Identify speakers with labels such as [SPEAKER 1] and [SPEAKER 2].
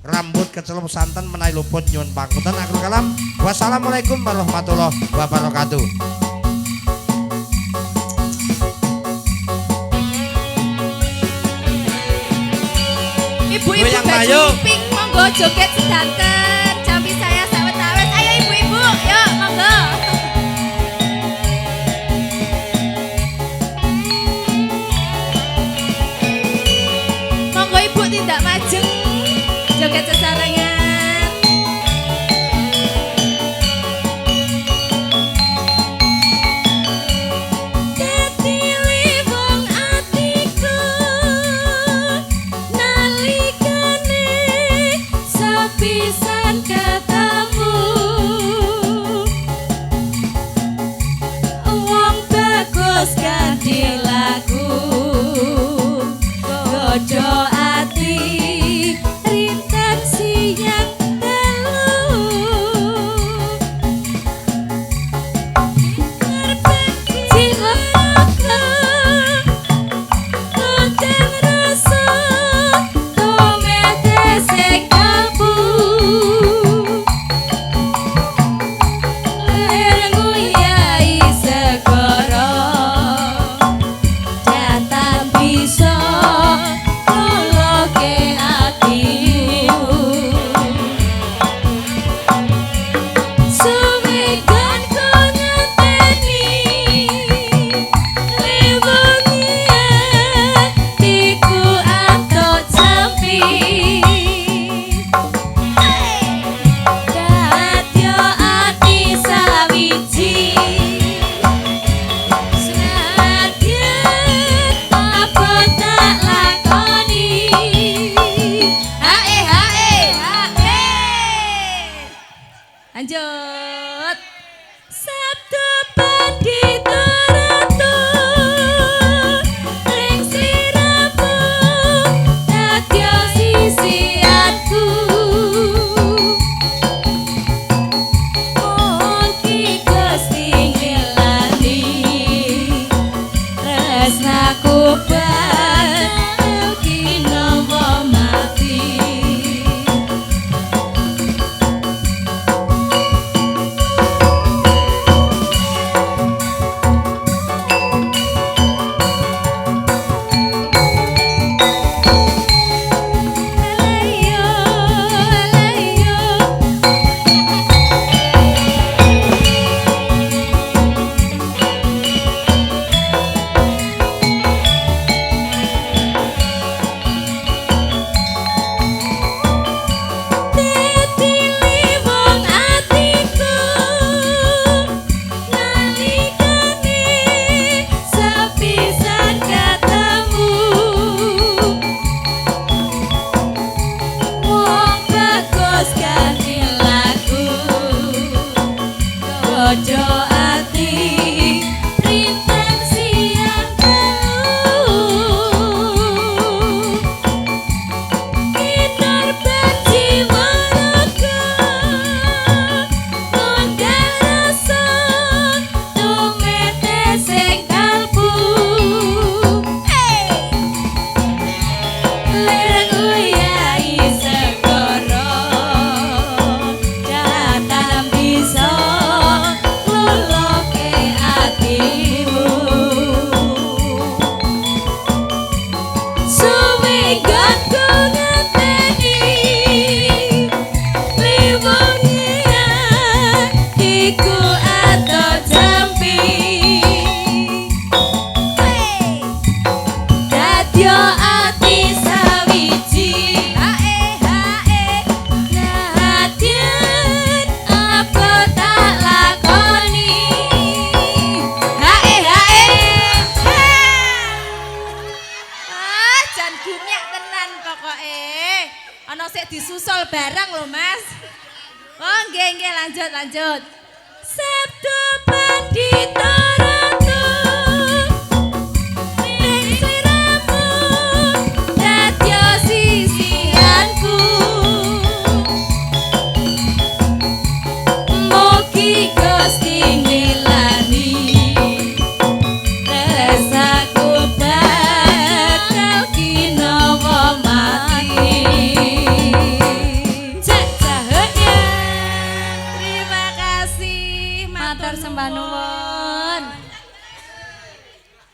[SPEAKER 1] rambut kecelup santen menawi luput nyuwun pangapunten akhirul kalam. Wassalamualaikum warahmatullahi wabarakatuh.
[SPEAKER 2] Ibu-ibu baju pink monggo joget sedanten jampi saya sawet-sawet. Ayo ibu-ibu yuk monggo. Monggo ibu tidak majeng joget sesarengan.
[SPEAKER 3] Pisan katamu wong bagus ganti lagu gojo ati rintan siang telu jiwaku konten rasa tomete sekabu
[SPEAKER 2] Lanjut.
[SPEAKER 3] Sabtu Pandita Ratu ring siramu dadya sisianku mungki Gusti ngelani tresnaku bakal kinawa mati. Ojo ati rintan siang telu kinar banji waraga mondal rasa tumete sing kalbu lereng uyai segoro datang bisa
[SPEAKER 2] ana sik disusul barang lho Mas. Oh nggih lanjut.
[SPEAKER 3] Sabtu Pandita Ratu ning sliramu dadya sisianku mugi Gusti nilani resaku bakal kinawa mati. matur sembah nuwun.